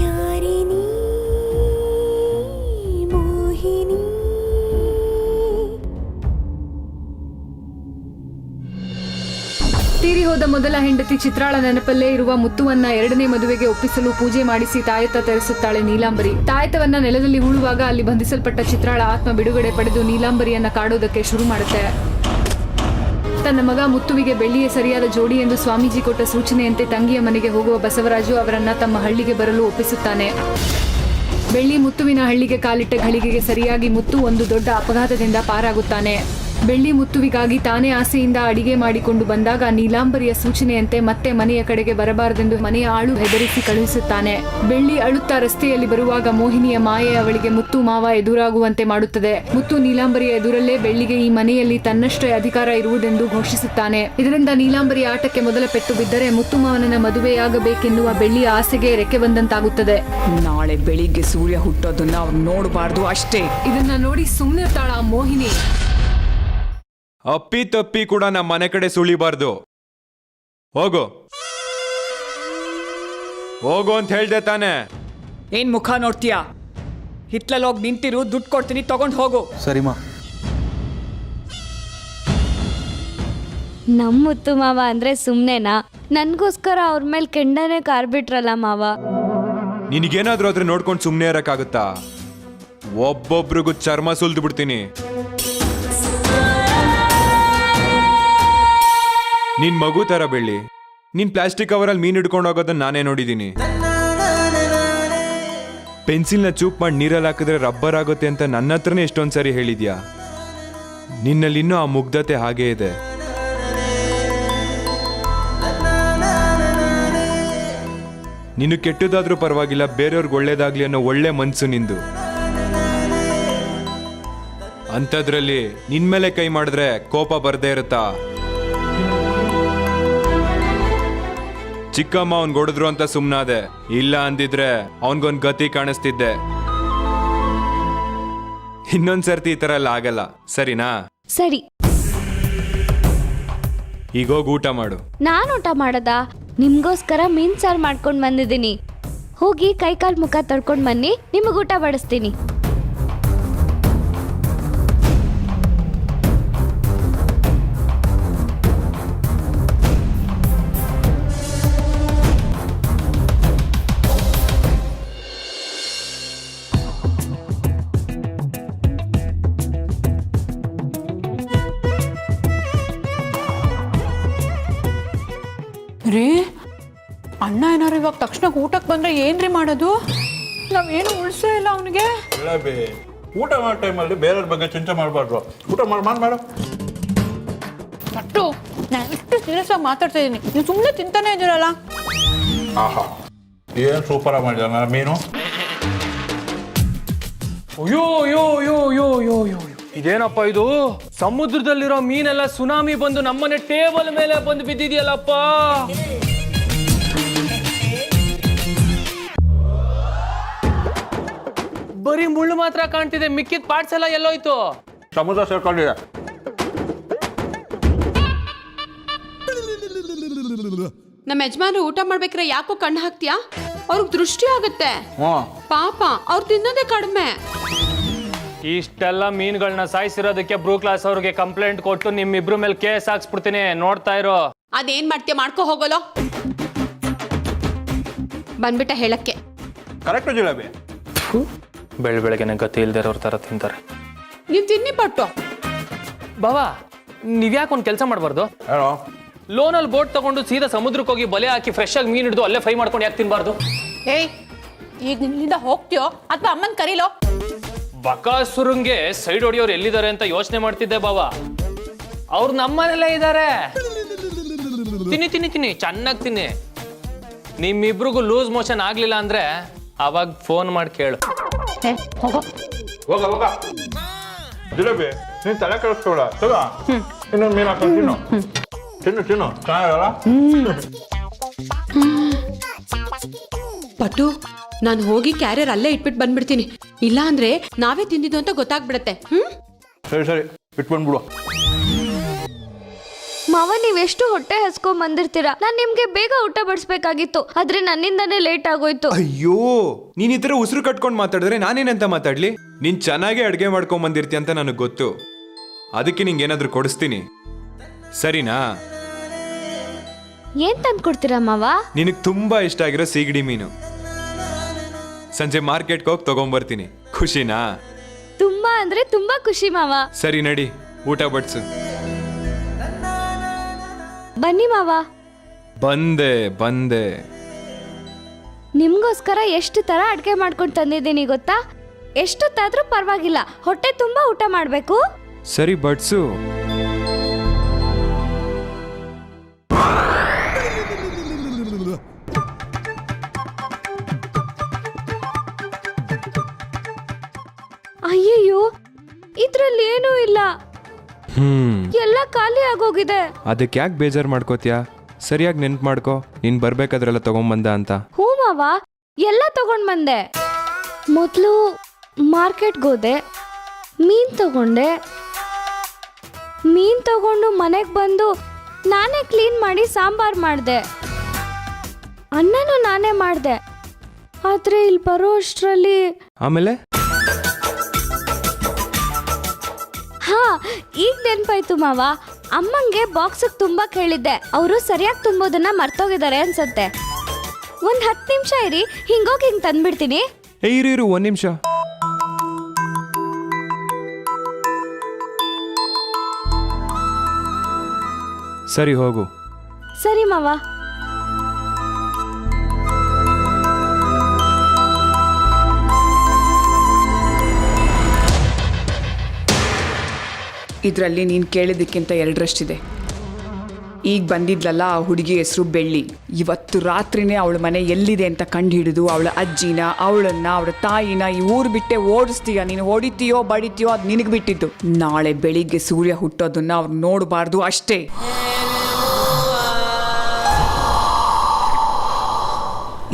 ಯಾರಿನಿ ಮೋಹಿನಿ. ತೀರಿ ಹೋದ ಮೊದಲ ಹೆಂಡತಿ ಚಿತ್ರಾಳ ನೆನಪಲ್ಲೇ ಇರುವ ಮುತ್ತುವನ್ನ ಎರಡನೇ ಮದುವೆಗೆ ಒಪ್ಪಿಸಲು ಪೂಜೆ ಮಾಡಿಸಿ ತಾಯತ ತರಿಸುತ್ತಾಳೆ ನೀಲಾಂಬರಿ. ತಾಯತವನ್ನ ನೆಲದಲ್ಲಿ ಹೂಳುವಾಗ ಅಲ್ಲಿ ಬಂಧಿಸಲ್ಪಟ್ಟ ಚಿತ್ರಾಳ ಆತ್ಮ ಬಿಡುಗಡೆ ಪಡೆದು ನೀಲಾಂಬರಿಯನ್ನ ಕಾಡೋದಕ್ಕೆ ಶುರು ಮಾಡುತ್ತೆ. ತನ್ನ ಮಗ ಮುತ್ತುವಿಗೆ ಬೆಳ್ಳಿಯೇ ಸರಿಯಾದ ಜೋಡಿ ಎಂದು ಸ್ವಾಮೀಜಿ ಕೊಟ್ಟ ಸೂಚನೆಯಂತೆ ತಂಗಿಯ ಮನೆಗೆ ಹೋಗುವ ಬಸವರಾಜು ಅವರನ್ನ ತಮ್ಮ ಹಳ್ಳಿಗೆ ಬರಲು ಒಪ್ಪಿಸುತ್ತಾನೆ. ಬೆಳ್ಳಿ ಮುತ್ತುವಿನ ಹಳ್ಳಿಗೆ ಕಾಲಿಟ್ಟ ಘಳಿಗೆಗೆ ಸರಿಯಾಗಿ ಮುತ್ತು ಒಂದು ದೊಡ್ಡ ಅಪಘಾತದಿಂದ ಪಾರಾಗುತ್ತಾನೆ. ಬೆಳ್ಳಿ ಮುತ್ತುವಿಗಾಗಿ ತಾನೇ ಆಸೆಯಿಂದ ಅಡಿಗೆ ಮಾಡಿಕೊಂಡು ಬಂದಾಗ ನೀಲಾಂಬರಿಯ ಸೂಚನೆಯಂತೆ ಮತ್ತೆ ಮನೆಯ ಕಡೆಗೆ ಬರಬಾರದೆಂದು ಮನೆಯ ಆಳು ಹೆದರಿಸಿ ಕಳುಹಿಸುತ್ತಾನೆ. ಬೆಳ್ಳಿ ಅಳುತ್ತಾ ರಸ್ತೆಯಲ್ಲಿ ಬರುವಾಗ ಮೋಹಿನಿಯ ಮಾಯೆ ಅವಳಿಗೆ ಮುತ್ತು ಮಾವ ಎದುರಾಗುವಂತೆ ಮಾಡುತ್ತದೆ. ಮುತ್ತು ನೀಲಾಂಬರಿಯ ಎದುರಲ್ಲೇ ಬೆಳ್ಳಿಗೆ ಈ ಮನೆಯಲ್ಲಿ ತನ್ನಷ್ಟೇ ಅಧಿಕಾರ ಇರುವುದೆಂದು ಘೋಷಿಸುತ್ತಾನೆ. ಇದರಿಂದ ನೀಲಾಂಬರಿಯ ಆಟಕ್ಕೆ ಮೊದಲ ಪೆಟ್ಟು ಬಿದ್ದರೆ ಮುತ್ತು ಮಾವನನ್ನ ಮದುವೆಯಾಗಬೇಕೆನ್ನುವ ಬೆಳ್ಳಿಯ ಆಸೆಗೆ ರೆಕ್ಕೆ ಬಂದಂತಾಗುತ್ತದೆ. ನಾಳೆ ಬೆಳಿಗ್ಗೆ ಸೂರ್ಯ ಹುಟ್ಟೋದನ್ನ ಅವ್ರು ನೋಡಬಾರ್ದು ಅಷ್ಟೇ. ಇದನ್ನ ನೋಡಿ ಸುಮ್ಮನಿರ್ತಾಳ ಮೋಹಿನಿ. ಅಪ್ಪಿ ತಪ್ಪಿ ಕೂಡ ನಮ್ಮ ಮನೆ ಕಡೆ ಸುಳಿಬಾರ್ದು. ಹೋಗು ಹೋಗು ಅಂತ ಹೇಳ್ದೆ ತಾನೆ. ಏನ್ ಮುಖ ನೋಡ್ತೀಯಾ? ಹಿತ್ಲಲ್ಲಿ ಹೋಗಿ ನಿಂತಿರು, ದುಡ್ಡು ಕೊಡ್ತೀನಿ, ತಗೊಂಡು ಹೋಗು. ಸರಿಮಾ. ನಮ್ಮ ಮುತ್ತು ಮಾವ ಅಂದ್ರೆ ಸುಮ್ನೆನಾ? ನನ್ಗೋಸ್ಕರ ಅವ್ರ ಮೇಲೆ ಕೆಂಡನೆ ಕಾರ್ಬಿಟ್ರಲ್ಲ ಮಾವ. ನಿನಗೇನಾದ್ರೂ ಆದ್ರೆ ನೋಡ್ಕೊಂಡು ಸುಮ್ಮನೆ ಇರಕ್ಕಾಗುತ್ತಾ? ಒಬ್ಬೊಬ್ರಿಗೂ ಚರ್ಮ ಸುಲ್ದು ಬಿಡ್ತೀನಿ. ನಿನ್ ಮಗು ತರ ಬೆಳ್ಳಿ, ನೀನ್ ಪ್ಲಾಸ್ಟಿಕ್ ಕವರಲ್ಲಿ ಮೀನ್ ಹಿಡ್ಕೊಂಡು ಹೋಗೋದನ್ನ ನಾನೇ ನೋಡಿದೀನಿ. ಪೆನ್ಸಿಲ್ನ ಚೂಪ್ ಮಾಡಿ ನೀರಲ್ಲಿ ಹಾಕಿದ್ರೆ ರಬ್ಬರ್ ಆಗುತ್ತೆ ಅಂತ ನನ್ನ ಹತ್ರನೇ ಎಷ್ಟೊಂದ್ಸರಿ ಹೇಳಿದ್ಯಾ. ನಿನ್ನಲ್ಲಿ ಇನ್ನೂ ಆ ಮುಗ್ಧತೆ ಹಾಗೇ ಇದೆ. ನೀನು ಕೆಟ್ಟದಾದ್ರೂ ಪರವಾಗಿಲ್ಲ, ಬೇರೆಯವ್ರಿಗೆ ಒಳ್ಳೇದಾಗ್ಲಿ ಅನ್ನೋ ಒಳ್ಳೆ ಮನ್ಸು ನಿಂದು. ಅಂಥದ್ರಲ್ಲಿ ನಿನ್ ಮೇಲೆ ಕೈ ಮಾಡಿದ್ರೆ ಕೋಪ ಬರ್ದೇ ಇರುತ್ತಾ? ಚಿಕ್ಕಮ್ಮ ಅವ್ನ್ ಗೊಡಿದ್ರು ಅಂತ ಸುಮ್ನಾದೆ. ಇಲ್ಲ ಅಂದಿದ್ರೆ ಅವನ್ಗೊಂದ್ ಗತಿ ಕಾಣಿಸ್ತಿದ್ದೆ. ಇನ್ನೊಂದ್ಸರ್ತಿ ಈ ತರ ಎಲ್ಲ ಆಗಲ್ಲ, ಸರಿನಾ? ಸರಿ. ಈಗೋಗಿ ಊಟ ಮಾಡು. ನಾನು ಊಟ ಮಾಡದ? ನಿಮ್ಗೋಸ್ಕರ ಮೀನ್ ಸಾರು ಮಾಡ್ಕೊಂಡು ಬಂದಿದ್ದೀನಿ. ಹೋಗಿ ಕೈ ಕಾಲು ಮುಖ ತೊಳ್ಕೊಂಡು ಬನ್ನಿ, ನಿಮಗೆ ಊಟ ಬಡಿಸ್ತೀನಿ. ರೀ, ಅಣ್ಣ ಏನಾರು ಇವಾಗ ತಕ್ಷಣ ಊಟಕ್ಕೆ ಬಂದ್ರೆ ಏನ್ರಿ ಮಾಡೋದು? ನಾವೇನು ಉಳಿಸೇ ಇಲ್ಲ ಅವನಿಗೆ. ಊಟ ಮಾಡೋ ಟೈಮಲ್ಲಿ ಬೇರೆಯವ್ರ ಬಗ್ಗೆ ಚಿಂತೆ ಮಾಡಬಾರ್ದು. ಊಟ ಮಾಡು. ಅಟ್ಟು, ನಾನು ಇಷ್ಟು ಸೀರಿಯಸ್ ಆಗಿ ಮಾತಾಡ್ತಾ ಇದ್ದೀನಿ, ನೀವು ಸುಮ್ಮನೆ ತಿಂತಾನೆ ಇದ್ದೀರಲ್ಲ. ಆಹಾ, ಏನು ಸೂಪರಾಗಿ ಮಾಡಿದ ಮೀನು. ಅಯ್ಯೋ ಯೋ ಯೋ ಯೋ ಯೋ ಯೋ ಇದೇನಪ್ಪ ಇದು? ಸಮುದ್ರದಲ್ಲಿರೋ ಮೀನೆಲ್ಲ ಸುನಾಮಿ ಬಂದು ನಮ್ಮನೆ ಟೇಬಲ್ ಮೇಲೆ ಬಂದು ಬಿದ್ದಿದೆಯಲ್ಲಪ್ಪ. ಬರೀ ಮುಳ್ಳು ಮಾತ್ರ ಕಾಣ್ತಿದೆ, ಮಿಕ್ಕಿದ ಪಾರ್ಟ್ಸ್ ಎಲ್ಲ ಎಲ್ಲೋಯ್ತು? ಸಮುದ್ರ ಸೇರ್ಕೊಂಡಿದೆ. ನಮ್ಮ ಯಜಮಾನ್ರು ಊಟ ಮಾಡ್ಬೇಕ್ರೆ ಯಾಕೋ ಕಣ್ಣು ಹಾಕ್ತೀಯಾ? ಅವ್ರಿಗೆ ದೃಷ್ಟಿ ಆಗುತ್ತೆ. ಪಾಪ ಅವ್ರು ತಿನ್ನೋದೇ ಕಡಿಮೆ. ಇಷ್ಟೆಲ್ಲ ಮೀನುಗಳನ್ನ ಸಾಯಿಸಿರೋದಕ್ಕೆ ಬ್ರೂ ಕ್ಲಾಸ್ ಅವ್ರಿಗೆ ಕಂಪ್ಲೇಂಟ್ ಕೊಟ್ಟು ನಿಮ್ಮಿಬ್ರು ಮೇಲೆ ಕೇಸ್ ಹಾಕ್ಸ್ಬಿಡ್ತೀನಿ, ನೋಡ್ತಾ ಇರೋ. ಅದೇನ್ ಮಾಡ್ತೀಯ ಮಾಡ್ಕೋ ಹೋಗಲೋ. ಬಂದ್ಬಿಟ್ಟ ಹೇಳಕ್ಕೆ. ಕರೆಕ್ಟ್ ಜಿಲೇಬಿ. ಬೆಳಗ್ಗೆನೆ ಗತಿ ಇಲ್ದಿರೋರ್ ತರ ತಿಂತಾರೆ. ನೀವ್ ತಿನ್ನಿ ಪಟ್ಟು. ಬಾವಾ, ನೀವ್ಯಾಕೆ ಒಂದು ಕೆಲಸ ಮಾಡಬಾರ್ದು? ಲೋನಲ್ಲಿ ಬೋಟ್ ತಗೊಂಡು ಸೀದಾ ಸಮುದ್ರಕ್ಕೆ ಹೋಗಿ ಬಲೆ ಹಾಕಿ ಫ್ರೆಶ್ ಆಗಿ ಮೀನು ಹಿಡಿದು ಅಲ್ಲೇ ಫ್ರೈ ಮಾಡ್ಕೊಂಡು ಯಾಕೆ ತಿನ್ಬಾರ್ದು? ಏಯ್, ಈಗ ನಿನ್ನಿಂದ ಹೋಗ್ತೀಯೋ ಅಥವಾ ಅಮ್ಮನ್ ಕರೀಲೋ? ಬಕಾಸುರಂಗೆ ಸೈಡ್ ಹೊಡಿಯೋರು ಎಲ್ಲಿದ್ದಾರೆ ಅಂತ ಯೋಚನೆ ಮಾಡ್ತಿದ್ದೆ ಬಾವಾ. ಅವ್ರು ನಮ್ಮನೆಲ್ಲೇ ಇದ್ದಾರೆ. ತಿನ್ನಿ ತಿನ್ನಿ ತಿನ್ನಿ, ಚೆನ್ನಾಗಿ ತಿನ್ನಿ. ನಿಮ್ಮಿಬ್ರಿಗೂ ಲೂಸ್ ಮೋಷನ್ ಆಗ್ಲಿಲ್ಲ ಅಂದ್ರೆ ಅವಾಗ ಫೋನ್ ಮಾಡಿ ಕೇಳು. ಹೋಗ ಜಿಲೇಬಿ, ನೀನ್ ತಲೆ ಕೆಡಿಸ್ಕೊಳ. ತಗೋ, ಇನ್ನೊಂದು ಮೀನು ಹಾಕೊಂಡು ತಿನ್ನು ಚೆನ್ನಾಗಲ್ಲ. ಪಟ್ಟು, ನಾನು ಹೋಗಿ ಕ್ಯಾರಿಯರ್ ಅಲ್ಲೇ ಇಟ್ಬಿಟ್ಟು ಬಂದ್ಬಿಡ್ತೀನಿ. ಇಲ್ಲ ಅಂದ್ರೆ ನಾವೇ ತಿಂದಿದ್ದು ಅಂತ ಗೊತ್ತಾಗ್ಬಿಡತ್ತೆ. ಸರಿ ಇಟ್ಕೊಂಡ್ಬಿಡು. ಮಾವ ನೀವೆಷ್ಟು ಹೊಟ್ಟೆ ಹಸ್ಕೊಂಡ್ ಬಂದಿರ್ತೀರಾ. ನಾನ್ ನಿಮ್ಗೆ ಬೇಗ ಊಟ ಬಡಿಸ್ಬೇಕಾಗಿತ್ತು, ಆದ್ರೆ ನನ್ನಿಂದಾನೇ ಲೇಟ್ ಆಗೋಯ್ತು. ಅಯ್ಯೋ, ನೀನ್ ಈ ತರ ಉಸಿರು ಕಟ್ಕೊಂಡು ಮಾತಾಡಿದ್ರೆ ನಾನೇನಂತ ಮಾತಾಡ್ಲಿ? ನೀನ್ ಚೆನ್ನಾಗೇ ಅಡ್ಗೆ ಮಾಡ್ಕೊಂಡ್ ಬಂದಿರ್ತಿ ಅಂತ ನನಗೆ ಗೊತ್ತು. ಅದಕ್ಕೆ ನಿಂಗೆ ಏನಾದ್ರೂ ಕೊಡಿಸ್ತೀನಿ, ಸರಿನಾ? ಏನ್ ತಂದ್ ಕೊಡ್ತೀರಾ ಮಾವ? ನಿನಗೆ ತುಂಬಾ ಇಷ್ಟ ಆಗಿರೋ ಸೀಗಡಿ ಮೀನು. ಸಂಜೆ ಮಾರ್ಕೆಟ್ಗೆ ಹೋಗಿ ತಗೊಂಬರ್ತೀನಿ, ಖುಷಿನಾ? ತುಂಬಾ ಅಂದ್ರೆ ತುಂಬಾ ಖುಷಿ ಮಾವ. ಸರಿ ನಡಿ, ಊಟ ಬಡ್ಸು. ಬನ್ನಿ ಮಾವ. ಬಂದೆ ಬಂದೆ. ನಿಮ್ಗೋಸ್ಕರ ಎಷ್ಟು ತರ ಅಡ್ಗೆ ಮಾಡ್ಕೊಂಡು ತಂದಿದ್ದೀನಿ ಗೊತ್ತಾ? ಎಷ್ಟೊತ್ತಾದ್ರೂ ಪರವಾಗಿಲ್ಲ, ಹೊಟ್ಟೆ ತುಂಬಾ ಊಟ ಮಾಡ್ಬೇಕು. ಸರಿ ಬಡ್ಸು. ಅಯ್ಯಯ್ಯೋ, ಇದ್ರಲ್ಲಿ ಏನೂ ಇಲ್ಲ, ಎಲ್ಲ ಖಾಲಿ ಆಗೋಗಿದೆ. ಅದಕ್ಕೆ ಯಾಕೆ ಬೇಜಾರು ಮಾಡ್ಕೋತೀಯ? ಸರಿಯಾಗಿ ನೆನ್ಪು ಮಾಡ್ಕೋ, ನೀನ್ ಬರ್ಬೇಕಾದ್ರೆಲ್ಲ ತಗೊಂಬಂದ ಅಂತ. ಹೂ ಮಾವ, ಎಲ್ಲ ತಗೊಂಡ್ ಬಂದೆ. ಮೊದಲು ಮಾರ್ಕೆಟ್ಗೆ ಹೋದೆ, ಮೀನ್ ತಗೊಂಡೆ. ಮೀನ್ ತಗೊಂಡು ಮನೆಗೆ ಬಂದು ನಾನೇ ಕ್ಲೀನ್ ಮಾಡಿ ಸಾಂಬಾರ್ ಮಾಡಿದೆ. ಅನ್ನನೂ ನಾನೇ ಮಾಡಿದೆ. ಆದ್ರೆ ಇಲ್ಲಿ ಬರೋ ಅಷ್ಟರಲ್ಲಿ ಆಮೇಲೆ ಹಾ, ಈಗ ನೆನ್ಪಾಯ್ತು ಮಾವ. ಅಮ್ಮಂಗೆ ಬಾಕ್ಸಿಗೆ ತುಂಬಾಕ್ ಹೇಳಿದ್ದೆ, ಅವರು ಸರಿಯಾಗಿ ತುಂಬೋದನ್ನ ಮರ್ತೋಗಿದ್ದಾರೆ ಅನ್ಸತ್ತೆ. ಒಂದ್ 10 ನಿಮಿಷ ಇರಿ, ಹಿಂಗೋಗಿ ಹಿಂಗ್ ತಂದ್ಬಿಡ್ತೀನಿ. ಇರು 1 ನಿಮಿಷ. ಸರಿ ಹೋಗು. ಸರಿ ಮಾವ. ಇದರಲ್ಲಿ ನೀನು ಕೇಳಿದ್ದಕ್ಕಿಂತ 2ರಷ್ಟಿದೆ. ಈಗ ಬಂದಿದ್ಲಲ್ಲ ಆ ಹುಡುಗಿ ಹೆಸರು ಬೆಳ್ಳಿ. ಇವತ್ತು ರಾತ್ರಿನೇ ಅವಳ ಮನೆ ಎಲ್ಲಿದೆ ಅಂತ ಕಂಡು ಹಿಡಿದು ಅವಳ ಅಜ್ಜಿನ, ಅವಳನ್ನ, ಅವಳ ತಾಯಿನ ಈ ಊರು ಬಿಟ್ಟೆ ಓಡಿಸ್ತೀಯ. ನೀನು ಹೊಡಿತೀಯೋ ಬಡಿತೀಯೋ ಅದು ನಿನಗೆ ಬಿಟ್ಟಿದ್ದು. ನಾಳೆ ಬೆಳಿಗ್ಗೆ ಸೂರ್ಯ ಹುಟ್ಟೋದನ್ನ ಅವ್ರು ನೋಡಬಾರ್ದು ಅಷ್ಟೇ.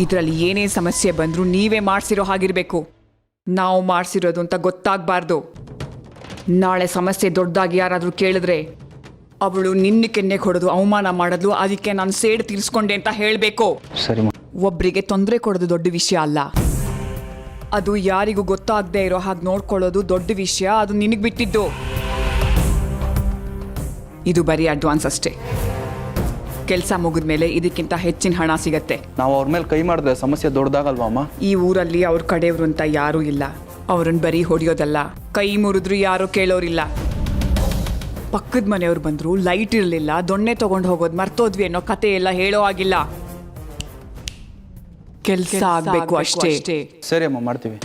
ಇದರಲ್ಲಿ ಏನೇ ಸಮಸ್ಯೆ ಬಂದರೂ ನೀವೇ ಮಾಡಿಸಿರೋ ಹಾಗಿರಬೇಕು, ನಾವು ಮಾಡಿಸಿರೋದು ಅಂತ ಗೊತ್ತಾಗಬಾರ್ದು. ನಾಳೆ ಸಮಸ್ಯೆ ದೊಡ್ಡದಾಗಿ ಯಾರಾದರೂ ಕೇಳಿದ್ರೆ ಅವಳು ನಿನ್ನ ಕೆನ್ನೆ ಕೊಡೋದು, ಅವಮಾನ ಮಾಡೋದು, ಅದಕ್ಕೆ ನಾನು ಸೇಡು ತೀರಿಸ್ಕೊಂಡೆ ಅಂತ ಹೇಳಬೇಕು. ಸರಿ. ಒಬ್ಬರಿಗೆ ತೊಂದರೆ ಕೊಡೋದು ದೊಡ್ಡ ವಿಷಯ ಅಲ್ಲ, ಅದು ಯಾರಿಗೂ ಗೊತ್ತಾಗದೆ ಇರೋ ಹಾಗೆ ನೋಡ್ಕೊಳ್ಳೋದು ದೊಡ್ಡ ವಿಷಯ. ಅದು ನಿನಗೆ ಬಿಟ್ಟಿದ್ದು. ಇದು ಬರೀ ಅಡ್ವಾನ್ಸ್ ಅಷ್ಟೇ. ಕೆಲಸ ಮುಗಿದ ಮೇಲೆ ಇದಕ್ಕಿಂತ ಹೆಚ್ಚಿನ ಹಣ ಸಿಗತ್ತೆ. ನಾವು ಅವ್ರ ಮೇಲೆ ಕೈ ಮಾಡಿದ್ರೆ ಸಮಸ್ಯೆ ದೊಡ್ಡದಾಗಲ್ವಾ ಅಮ್ಮ? ಈ ಊರಲ್ಲಿ ಅವ್ರ ಕಡೆಯವರು ಅಂತ ಯಾರೂ ಇಲ್ಲ. ಅವ್ರನ್ನ ಬರೀ ಹೊಡೆಯೋದಲ್ಲ, ಕೈ ಮುರಿದ್ರು ಯಾರೂ ಕೇಳೋರಿಲ್ಲ. ಪಕ್ಕದ ಮನೆಯವ್ರು ಬಂದ್ರು, ಲೈಟ್ ಇರಲಿಲ್ಲ, ದೊಣ್ಣೆ ತಗೊಂಡು ಹೋಗೋದು ಮರ್ತೋದ್ವಿ ಅನ್ನೋ ಕತೆ ಎಲ್ಲ ಹೇಳೋ ಆಗಿಲ್ಲ. ಕೆಲಸ ಆಗಬೇಕು ಅಷ್ಟೇ. ಸರಿ ಅಮ್ಮ, ಮಾಡ್ತೀವಿ.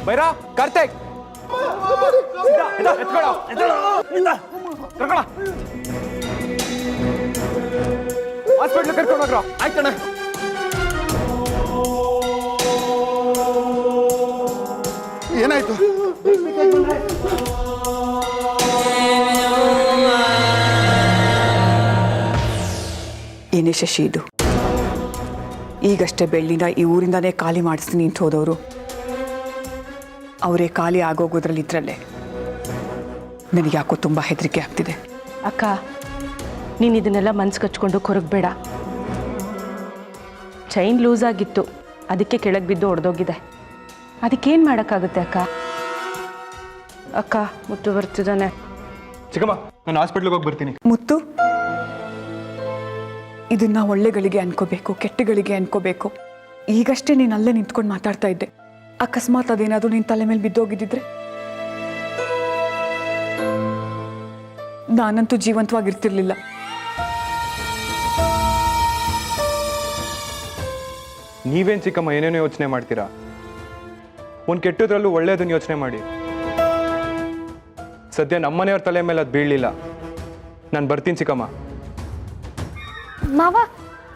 ಬೈರಾ, ಕಾರ್ತಿಕ್, ಹಾಸ್ಪಿಟ್ಲ್ ಕರ್ಕೊಂಡು ಹೋಗ್ರ. ಆಯ್ತಣ್ಣ. ಏನಾಯ್ತು? ಏನೇ ಶಶಿ ಇದು? ಈಗಷ್ಟೇ ಬೆಳ್ಳಿನ ಈ ಊರಿಂದಾನೇ ಖಾಲಿ ಮಾಡಿಸ್ತೀನಿ ಅಂತ ಹೋದವರು ಅವರೇ ಖಾಲಿ ಆಗೋಗೋದ್ರಲ್ಲಿ ಇದ್ರಲ್ಲೇ. ನನಗೆ ಯಾಕೋ ತುಂಬ ಹೆದರಿಕೆ ಆಗ್ತಿದೆ. ಅಕ್ಕ, ನೀನು ಇದನ್ನೆಲ್ಲ ಮನ್ಸು ಕಚ್ಕೊಂಡು ಕೊರಗಬೇಡ. ಚೈನ್ ಲೂಸ್ ಆಗಿತ್ತು, ಅದಕ್ಕೆ ಕೆಳಗೆ ಬಿದ್ದು ಒಡೆದೋಗಿದೆ. ಅದಕ್ಕೇನು ಮಾಡೋಕ್ಕಾಗುತ್ತೆ ಅಕ್ಕ? ಅಕ್ಕ, ಮುತ್ತು ಬರ್ತಿದ್ದಾನೆ. ಚಿಕ್ಕಮ್ಮ, ನಾನು ಹಾಸ್ಪಿಟ್ಲಿಗೆ ಹೋಗಿ ಬರ್ತೀನಿ. ಮುತ್ತು ಇದನ್ನ ಒಳ್ಳೆಗಳಿಗೆ ಅನ್ಕೋಬೇಕು, ಕೆಟ್ಟಗಳಿಗೆ ಅನ್ಕೋಬೇಕು. ಈಗಷ್ಟೇ ನೀನು ಅಲ್ಲೇ ನಿಂತ್ಕೊಂಡು ಮಾತಾಡ್ತಾ ಇದ್ದೆ. ಅಕಸ್ಮಾತ್ ಅದೇನಾದರೂ ನಿನ್ನ ತಲೆ ಮೇಲೆ ಬಿದ್ದೋಗಿದ್ದಿದ್ರೆ ನಾನಂತೂ ಜೀವಂತವಾಗಿರ್ತಿರ್ಲಿಲ್ಲ. ನೀವೇನು ಚಿಕ್ಕಮ್ಮ ಏನೇನೋ ಯೋಚನೆ ಮಾಡ್ತೀರಾ? ಒಂದು ಕೆಟ್ಟದ್ರಲ್ಲೂ ಒಳ್ಳೇದನ್ನು ಯೋಚನೆ ಮಾಡಿ. ಸದ್ಯ ನಮ್ಮನೆಯವ್ರ ತಲೆ ಮೇಲೆ ಅದು ಬೀಳಲಿಲ್ಲ. ನಾನು ಬರ್ತೀನಿ ಚಿಕ್ಕಮ್ಮ. ಮಾವ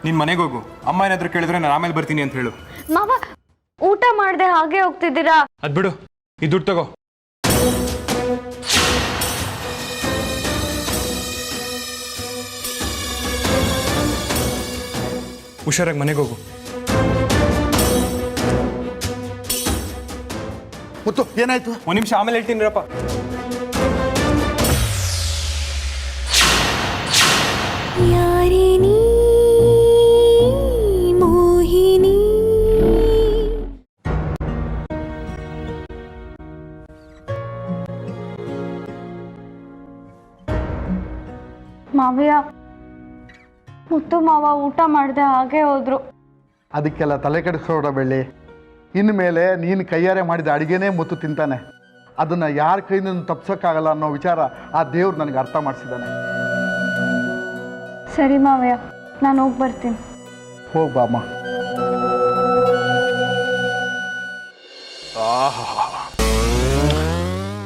ನಿನ್ನ ಮನೆಗೆ ಹೋಗು. ಅಮ್ಮ ಏನಾದರೂ ಕೇಳಿದ್ರೆ ನಾನು ಆಮೇಲೆ ಬರ್ತೀನಿ ಅಂತ ಹೇಳು. ಮಾವ ಊಟ ಮಾಡದೆ ಹಾಗೆ ಹೋಗ್ತಿದ್ದೀರಾ? ಅದು ಬಿಡು, ಈ ದುಡ್ಡು ತಗೋ. ಹುಷಾರಾಗಿ ಮನೆಗೆ ಹೋಗು. ಮುತ್ತು ಏನಾಯ್ತು? ಒಂದು ನಿಮಿಷ, ಆಮೇಲೆ ಹೇಳ್ತೀನಿರಪ್ಪ. ಯಾರಿನಿ ಮೋಹಿನಿ ಮಾವಯ್ಯ, ಮುತ್ತು ಮಾವ ಊಟ ಮಾಡದೆ ಹಾಗೆ ಹೋದ್ರು. ಅದಕ್ಕೆಲ್ಲ ತಲೆ ಕೆಡಿಸ್ಕೊಡ ಬೆಳ್ಳಿ. ಇನ್ಮೇಲೆ ನೀನು ಕೈಯಾರೆ ಮಾಡಿದ ಅಡುಗೆನೇ ಮುತ್ತು ತಿಂತಾನೆ. ಅದನ್ನು ಯಾರ ಕೈಯಿಂದ ತಪ್ಸೋಕ್ಕಾಗಲ್ಲ ಅನ್ನೋ ವಿಚಾರ ಆ ದೇವ್ರು ನನಗೆ ಅರ್ಥ ಮಾಡಿಸಿದ್ದಾನೆ. ಸರಿ ಮಾವಯ್ಯ, ನಾನು ಹೋಗಿ ಬರ್ತೀನಿ. ಹೋಗಿ ಬಾಮ್ಮ.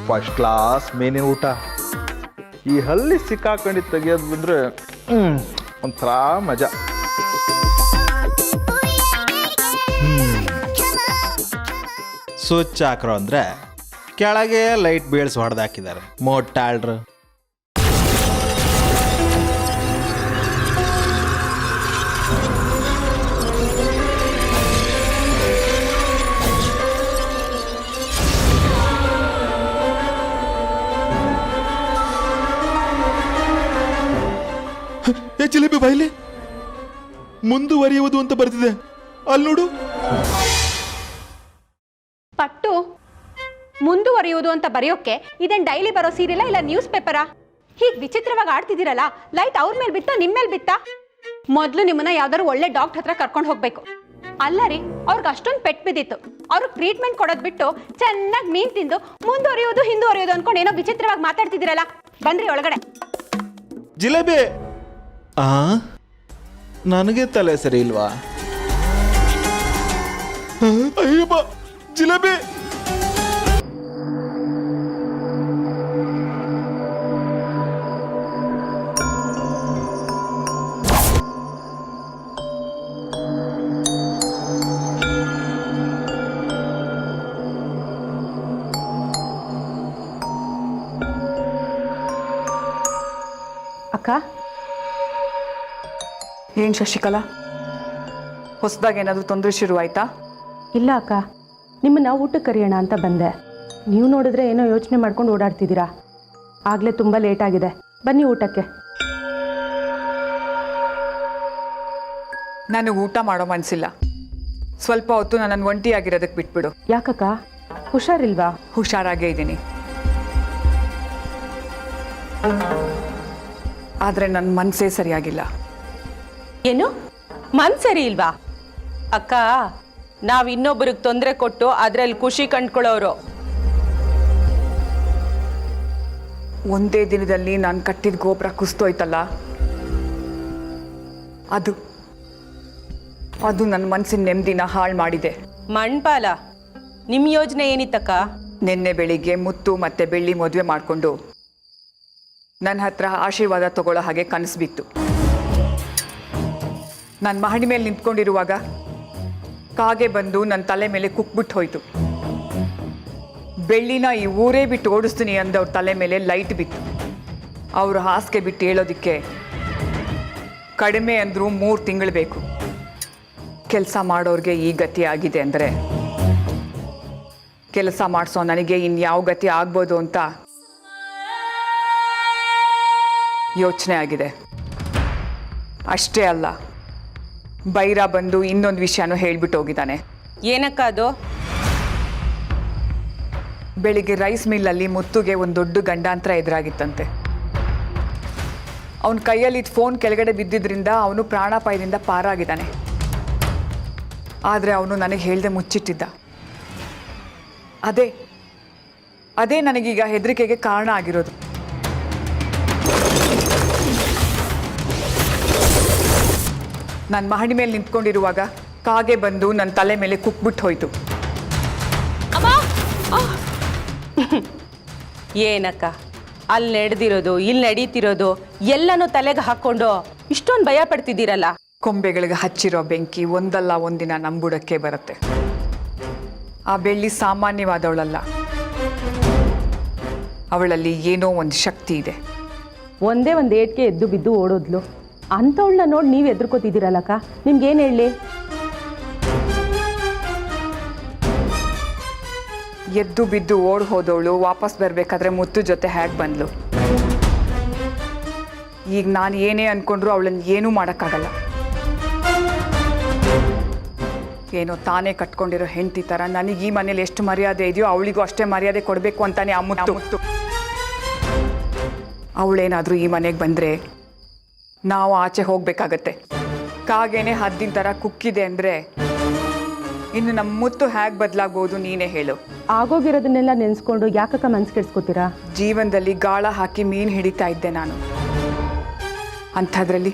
ಫಸ್ಟ್ ಕ್ಲಾಸ್ ಮೇನೆ ಊಟ. ಈ ಹಲ್ಲಿ ಸಿಕ್ಕಾಕೊಂಡು ತೆಗಿಯೋದು ಬಂದರೆ ಒಂಥರ ಮಜಾ. ಸ್ವಿಚ್ ಹಾಕ್ರು ಅಂದರೆ ಕೆಳಗೆ ಲೈಟ್ ಬೀಳ್ಸಿ ಹೊಡೆದಾಕಿದ್ದಾರೆ ಮೋಟಾಳ್ರು. ಜಿಲೇಬಿ ಬೈಲಿ ಮುಂದುವರಿಯುವುದು ಅಂತ ಬರ್ತಿದೆ, ಅಲ್ಲಿ ನೋಡು. ಪಟ್ಟು ಮುಂದುವರಿಯುವುದು ಅಂತ ಬರೆಯೋಕೆ ಇದೇನು ಡೈಲಿ ಬರೋ ಸೀರಿಯಲ್ಲ ಇಲ್ಲ ನ್ಯೂಸ್ ಪೇಪರಾ? ಹೀಗೆ ವಿಚಿತ್ರವಾಗಿ ಆಡ್ತಿದ್ದೀರಲ್ಲ, ಲೈಟ್ ಅವ್ರ ಮೇಲೆ ಬಿತ್ತಾ ನಿಮ್ಮ ಮೇಲೆ ಬಿತ್ತಾ? ಮೊದಲು ನಿಮ್ಮನ್ನ ಯಾವ್ದಾದ್ರು ಒಳ್ಳೆ ಡಾಕ್ಟರ್ ಹತ್ರ ಕರ್ಕೊಂಡು ಹೋಗ್ಬೇಕು. ಅಲ್ಲ ರೀ, ಅವ್ರಿಗೆ ಅಷ್ಟೊಂದು ಪೆಟ್ಟು ಬಿದ್ದಿತ್ತು. ಅವ್ರಿಗೆ ಟ್ರೀಟ್ಮೆಂಟ್ ಕೊಡೋದು ಬಿಟ್ಟು ಚೆನ್ನಾಗಿ ಮೀನು ತಿಂದು ಮುಂದುವರಿಯೋದು ಹಿಂದುವರಿಯೋದು ಅನ್ಕೊಂಡು ಏನೋ ವಿಚಿತ್ರವಾಗಿ ಮಾತಾಡ್ತಿದ್ದೀರಲ್ಲ. ಬನ್ರಿ ಒಳಗಡೆ. ಜಿಲೇಬಿ ನನಗೆ ತಲೆ ಸರಿ ಇಲ್ವಾ? ಅಯ್ಯಪ್ಪ ಜಿಲೇಬಿ. ಅಕ್ಕ, ಏನು ಶಶಿಕಲಾ, ಹೊಸದಾಗಿ ಏನಾದರೂ ತೊಂದರೆ ಶುರುವಾಯ್ತಾ? ಇಲ್ಲ ಅಕ್ಕ, ನಿಮ್ಮನ್ನ ಊಟಕ್ಕೆ ಕರೆಯೋಣ ಅಂತ ಬಂದೆ. ನೀವು ನೋಡಿದ್ರೆ ಏನೋ ಯೋಚನೆ ಮಾಡ್ಕೊಂಡು ಓಡಾಡ್ತಿದ್ದೀರಾ. ಆಗಲೇ ತುಂಬ ಲೇಟ್ ಆಗಿದೆ, ಬನ್ನಿ ಊಟಕ್ಕೆ. ನನಗೆ ಊಟ ಮಾಡೋ ಮನಸ್ಸಿಲ್ಲ. ಸ್ವಲ್ಪ ಹೊತ್ತು ನನ್ನನ್ನು ಒಂಟಿಯಾಗಿರೋದಕ್ಕೆ ಬಿಟ್ಬಿಡು. ಯಾಕಕ್ಕ, ಹುಷಾರಿಲ್ವಾ? ಹುಷಾರಾಗೇ ಇದ್ದೀನಿ, ಆದರೆ ನನ್ನ ಮನಸ್ಸೇ ಸರಿಯಾಗಿಲ್ಲ. ಏನು ಮನ್ ಸರಿ ಇಲ್ವಾ? ಅಕ್ಕ, ನಾವು ಇನ್ನೊಬ್ಬರಿಗೆ ತೊಂದರೆ ಕೊಟ್ಟು ಅದರಲ್ಲಿ ಖುಷಿ ಕಂಡ್ಕೊಳ್ಳೋರು. ಒಂದೇ ದಿನದಲ್ಲಿ ನಾನು ಕಟ್ಟಿದ ಗೋಪುರ ಕುಸ್ತೋಯ್ತಲ್ಲ, ಅದು ನನ್ನ ಮನಸ್ಸಿನ ನೆಮ್ಮದಿನ ಹಾಳು ಮಾಡಿದೆ. ಮಣ್ಪಾಲ, ನಿಮ್ಮ ಯೋಜನೆ ಏನಿತ್ತಕ್ಕ? ನಿನ್ನೆ ಬೆಳಿಗ್ಗೆ ಮುತ್ತು ಮತ್ತೆ ಬೆಳ್ಳಿ ಮದುವೆ ಮಾಡಿಕೊಂಡು ನನ್ನ ಹತ್ರ ಆಶೀರ್ವಾದ ತಗೊಳ್ಳೋ ಹಾಗೆ ಕನಸು ಬಿತ್ತು. ನಾನು ಮಹಡಿ ಮೇಲೆ ನಿಂತ್ಕೊಂಡಿರುವಾಗ ಕಾಗೆ ಬಂದು ನನ್ನ ತಲೆ ಮೇಲೆ ಕುಕ್ಬಿಟ್ಟು ಹೋಯ್ತು. ಬೆಳ್ಳಿನ ಈ ಊರೇ ಬಿಟ್ಟು ಓಡಿಸ್ತೀನಿ ಅಂದವ್ರ ತಲೆ ಮೇಲೆ ಲೈಟ್ ಬಿತ್ತು. ಅವರು ಹಾಸಿಗೆ ಬಿಟ್ಟು ಹೇಳೋದಕ್ಕೆ ಕಡಿಮೆ ಅಂದರೂ 3 ತಿಂಗಳು ಬೇಕು. ಕೆಲಸ ಮಾಡೋರಿಗೆ ಈ ಗತಿ ಆಗಿದೆ ಅಂದರೆ ಕೆಲಸ ಮಾಡಿಸೋ ನನಗೆ ಇನ್ಯಾವ ಗತಿ ಆಗ್ಬೋದು ಅಂತ ಯೋಚನೆ ಆಗಿದೆ. ಅಷ್ಟೇ ಅಲ್ಲ, ಬೈರ ಬಂದು ಇನ್ನೊಂದು ವಿಷಯನೂ ಹೇಳ್ಬಿಟ್ಟು ಹೋಗಿದ್ದಾನೆ. ಏನಕ್ಕ ಅದು? ಬೆಳಿಗ್ಗೆ ರೈಸ್ ಮಿಲ್ಲಲ್ಲಿ ಮುತ್ತುಗೆ ಒಂದು ದೊಡ್ಡ ಗಂಡಾಂತರ ಎದುರಾಗಿತ್ತಂತೆ. ಅವನ ಕೈಯಲ್ಲಿದ್ದ ಫೋನ್ ಕೆಳಗಡೆ ಬಿದ್ದಿದ್ರಿಂದ ಅವನು ಪ್ರಾಣಾಪಾಯದಿಂದ ಪಾರಾಗಿದ್ದಾನೆ. ಆದರೆ ಅವನು ನನಗೆ ಹೇಳ್ದೆ ಮುಚ್ಚಿಟ್ಟಿದ್ದ. ಅದೇ ನನಗೀಗ ಹೆದರಿಕೆಗೆ ಕಾರಣ ಆಗಿರೋದು. ನನ್ನ ಮಹಡಿ ಮೇಲೆ ನಿಂತ್ಕೊಂಡಿರುವಾಗ ಕಾಗೆ ಬಂದು ನನ್ನ ತಲೆ ಮೇಲೆ ಕುಕ್ಬಿಟ್ಟು ಹೋಯ್ತು. ಏನಕ್ಕ ಅಲ್ಲಿ ನಡೆದಿರೋದು ಇಲ್ಲಿ ನಡೀತಿರೋದು ಎಲ್ಲನೂ ತಲೆಗೆ ಹಾಕ್ಕೊಂಡು ಇಷ್ಟೊಂದು ಭಯ ಪಡ್ತಿದ್ದೀರಲ್ಲ. ಕೊಂಬೆಗಳಿಗೆ ಹಚ್ಚಿರೋ ಬೆಂಕಿ ಒಂದಲ್ಲ ಒಂದಿನ ನಂಬುಡಕ್ಕೆ ಬರುತ್ತೆ. ಆ ಬೆಳ್ಳಿ ಸಾಮಾನ್ಯವಾದವಳಲ್ಲ, ಅವಳಲ್ಲಿ ಏನೋ ಒಂದು ಶಕ್ತಿ ಇದೆ. ಒಂದೇ ಒಂದು ಏಟ್ಗೆ ಎದ್ದು ಬಿದ್ದು ಓಡೋದ್ಲು. ಅಂಥವಳನ್ನ ನೋಡಿ ನೀವು ಎದ್ರುಕೋತಿದ್ದೀರಲ್ಲಕ್ಕ, ನಿಮ್ಗೇನು ಹೇಳಿ? ಎದ್ದು ಬಿದ್ದು ಓಡ್ ಹೋದವಳು ವಾಪಸ್ ಬರಬೇಕಾದ್ರೆ ಮುತ್ತು ಜೊತೆ ಹೇಗೆ ಬಂದ್ಲು? ಈಗ ನಾನು ಏನೇ ಅಂದ್ಕೊಂಡ್ರು ಅವಳನ್ನು ಏನೂ ಮಾಡೋಕ್ಕಾಗಲ್ಲ. ಏನೋ ತಾನೇ ಕಟ್ಕೊಂಡಿರೋ ಹೆಂಡತಿ ಥರ ನನಗೆ ಈ ಮನೇಲಿ ಎಷ್ಟು ಮರ್ಯಾದೆ ಇದೆಯೋ ಅವಳಿಗೂ ಅಷ್ಟೇ ಮರ್ಯಾದೆ ಕೊಡಬೇಕು ಅಂತಾನೆ ಆ ಮುತ್ತು. ಅವಳೇನಾದರೂ ಈ ಮನೆಗೆ ಬಂದರೆ ನಾವು ಆಚೆ ಹೋಗಬೇಕಾಗತ್ತೆ. ಕಾಗೇನೆ ಹದ್ದಿನ ಥರ ಕುಕ್ಕಿದೆ ಅಂದರೆ ಇನ್ನು ನಮ್ಮ ಮುತ್ತು ಹೇಗೆ ಬದಲಾಗ್ಬೋದು ನೀನೇ ಹೇಳು. ಆಗೋಗಿರೋದನ್ನೆಲ್ಲ ನೆನೆಸ್ಕೊಂಡು ಯಾಕಕ್ಕ ಮನ್ಸು ಕೆಡ್ಸ್ಕೊತೀರಾ? ಜೀವನದಲ್ಲಿ ಗಾಳ ಹಾಕಿ ಮೀನು ಹಿಡಿತಾ ಇದ್ದೆ ನಾನು. ಅಂಥದ್ರಲ್ಲಿ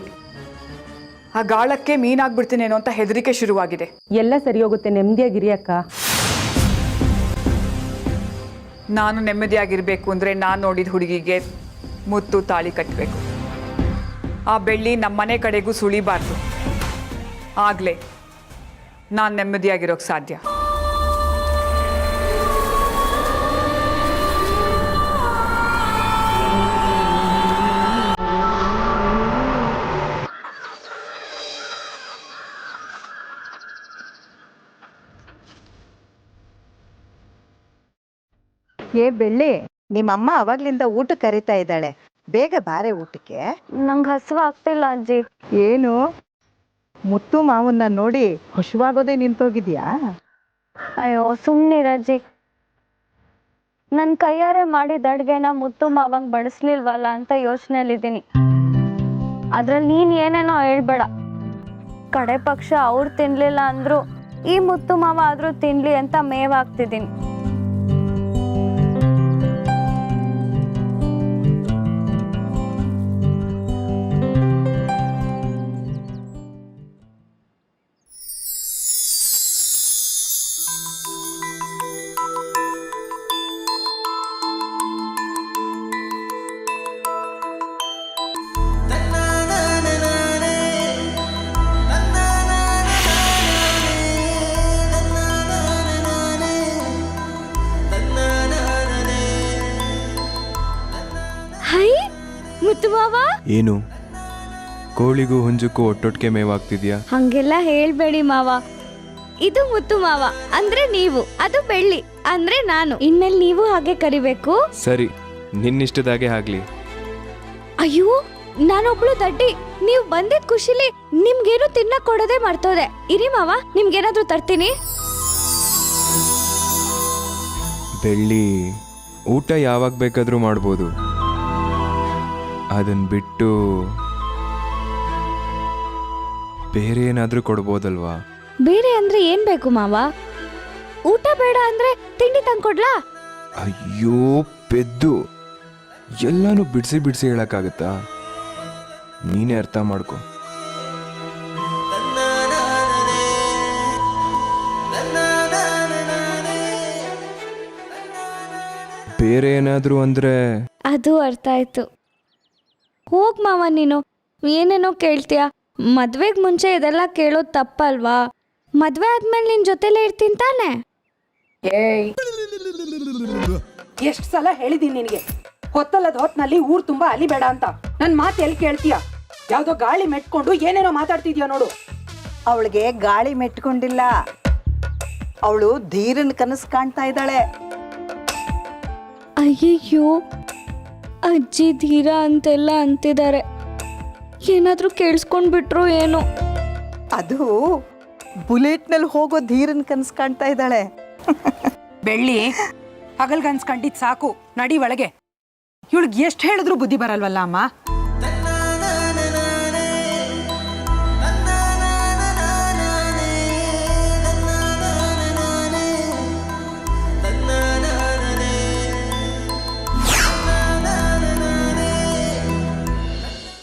ಆ ಗಾಳಕ್ಕೆ ಮೀನಾಗ್ಬಿಡ್ತೀನೇನೋ ಅಂತ ಹೆದರಿಕೆ ಶುರುವಾಗಿದೆ. ಎಲ್ಲ ಸರಿ ಹೋಗುತ್ತೆ, ನೆಮ್ಮದಿಯಾಗಿರಿ ಅಕ್ಕ. ನಾನು ನೆಮ್ಮದಿಯಾಗಿರಬೇಕು ಅಂದರೆ ನಾನು ನೋಡಿದ ಹುಡುಗಿಗೆ ಮುತ್ತು ತಾಳಿ ಕಟ್ಟಬೇಕು. ಆ ಬೆಳ್ಳಿ ನಮ್ಮ ಮನೆ ಕಡೆಗೂ ಸುಳಿಬಾರ್ದು. ಆಗಲೇ ನಾನು ನೆಮ್ಮದಿಯಾಗಿರೋಕ್ಕೆ ಸಾಧ್ಯ. ಏ ಬೆಳ್ಳಿ, ನಿಮ್ಮಮ್ಮ ಅವಾಗ್ಲಿಂದ ಊಟಕ್ಕೆ ಕರಿತಾ ಇದ್ದಾಳೆ, ಬೇಗ ಬಾರೆ ಊಟಕ್ಕೆ. ನಂಗೆ ಹಸಿವು ಆಗ್ತಿಲ್ಲ ಅಜ್ಜಿ. ಏನು ಮುತ್ತು ಮಾವನ್ನ ನೋಡಿ ಹಸುವಾಗೋದೇ ನಿಂತೋಗಿದ್ಯಾ? ಅಯ್ಯೋ ಸುಮ್ಮನಿರಜ್ಜಿ. ನನ್ನ ಕೈಯಾರೆ ಮಾಡಿದ ಅಡುಗೆನ ಮುತ್ತು ಮಾವಂಗೆ ಬಡಿಸ್ಲಿಲ್ವಲ್ಲ ಅಂತ ಯೋಚನೆಯಲ್ಲಿದ್ದೀನಿ. ಅದ್ರಲ್ಲಿ ನೀನು ಏನೇನೋ ಹೇಳ್ಬೇಡ. ಕಡೆ ಪಕ್ಷ ಅವ್ರು ತಿನ್ಲಿಲ್ಲ ಅಂದ್ರು ಈ ಮುತ್ತು ಮಾವ ಆದ್ರೂ ತಿನ್ಲಿ ಅಂತ ಮೇವಾಗ್ತಿದ್ದೀನಿ. ಏನು ಕೋಳಿಗೂ ಹುಂಜಕ್ಕೂ ಒಟ್ಟೊಟ್ಟಿಗೆ ಮೇವಾಗ್ತಿದ್ಯಾ? ಹಂಗೆಲ್ಲ ಹೇಳ್ಬೇಡಿ ಮಾವ. ಇದು ಮುತ್ತು ಮಾವ ಅಂದ್ರೆ ನೀವು, ಅದು ಬೆಳ್ಳಿ ಅಂದ್ರೆ ನಾನು. ಇನ್ಮೇಲೆ ನೀವು ಹಾಗೆ ಕರಿಬೇಕು. ಸರಿ, ನಿನ್ನಿಷ್ಟದಾಗೆ ಆಗ್ಲಿ. ಅಯ್ಯೋ, ನಾನೊಬ್ಳು ದಡ್ಡಿ. ನೀವು ಬಂದಿದ್ ಖುಷಿಲಿ ನಿಮ್ಗೇನು ತಿನ್ನಕ್ ಕೊಡೋದೇ ಮರ್ತೋದೆ. ಇರಿ ಮಾವ, ನಿಮ್ಗೇನಾದ್ರೂ ತರ್ತೀನಿ. ಬೆಳ್ಳಿ, ಊಟ ಯಾವಾಗ ಬೇಕಾದ್ರೂ ಮಾಡ್ಬೋದು. ಅದನ್ನ ಬಿಟ್ಟು ಬೇರೆ ಏನಾದ್ರೂ ಕೊಡ್ಬೋದಲ್ವಾ? ಬೇರೆ ಅಂದ್ರೆ ಏನ್ ಬೇಕು ಮಾವ? ಊಟ ಬೇಡ ಅಂದ್ರೆ ತಿಂಡಿ ತಂದ್ಕೊಡ್ಲಾ? ಅಯ್ಯೋ ಪೆದ್ದು, ಎಲ್ಲಾನು ಬಿಡಿಸಿ ಬಿಡಿಸಿ ಹೇಳಕ್ಕಾಗತ್ತಾ? ನೀನೇ ಅರ್ಥ ಮಾಡ್ಕೊ. ಬೇರೆ ಏನಾದ್ರೂ ಅಂದ್ರೆ ಅದು ಅರ್ಥ ಆಯ್ತು. ಹೋಗ್ ಮಾವ, ನೀನು ಏನೇನೋ ಕೇಳ್ತೀಯ. ಮದ್ವೆಗ್ ಮುಂಚೆ ಇದೆಲ್ಲ ಕೇಳೋದು ತಪ್ಪಲ್ವಾ? ಮದ್ವೆ ಆದ್ಮೇಲೆ ನಿನ್ ಜೊತೆಲೇ ಇರ್ತೀನಿ ತಾನೆ? ಏಯ್, ಎಷ್ಟು ಸಲ ಹೇಳಿದೀನಿ ನಿನಗೆ, ಹೊತ್ತಲ್ಲದ ಹೊತ್ನಲ್ಲಿ ಊರ್ ತುಂಬಾ ಅಲಿಬೇಡ ಅಂತ. ನನ್ ಮಾತು ಎಲ್ಲಿ ಕೇಳ್ತೀಯ? ಯಾವ್ದೋ ಗಾಳಿ ಮೆಟ್ಕೊಂಡು ಏನೇನೋ ಮಾತಾಡ್ತಿದ್ಯಾ ನೋಡು. ಅವಳಿಗೆ ಗಾಳಿ ಮೆಟ್ಕೊಂಡಿಲ್ಲ, ಅವಳು ಧೀರನ್ ಕನಸು ಕಾಣ್ತಾ ಇದ್ದಾಳೆ. ಅಯ್ಯಯ್ಯೋ, ಅಜ್ಜಿ ಧೀರ ಅಂತೆಲ್ಲ ಅಂತಿದ್ದಾರೆ. ಏನಾದ್ರೂ ಕೇಳಿಸ್ಕೊಂಡ್ಬಿಟ್ರು ಏನೋ. ಅದು ಬುಲೆಟ್ನಲ್ಲಿ ಹೋಗೋ ಧೀರನ್ ಕನಸು ಕಾಣ್ತಾ ಇದ್ದಾಳೆ. ಬೆಳ್ಳಿ, ಹಗಲ್ಗನ್ಸ್ಕೊಂಡಿದ್ ಸಾಕು, ನಡಿ ಒಳಗೆ. ಇವಳಿಗೆ ಎಷ್ಟು ಹೇಳಿದ್ರು ಬುದ್ಧಿ ಬರಲ್ವಲ್ಲ ಅಮ್ಮ.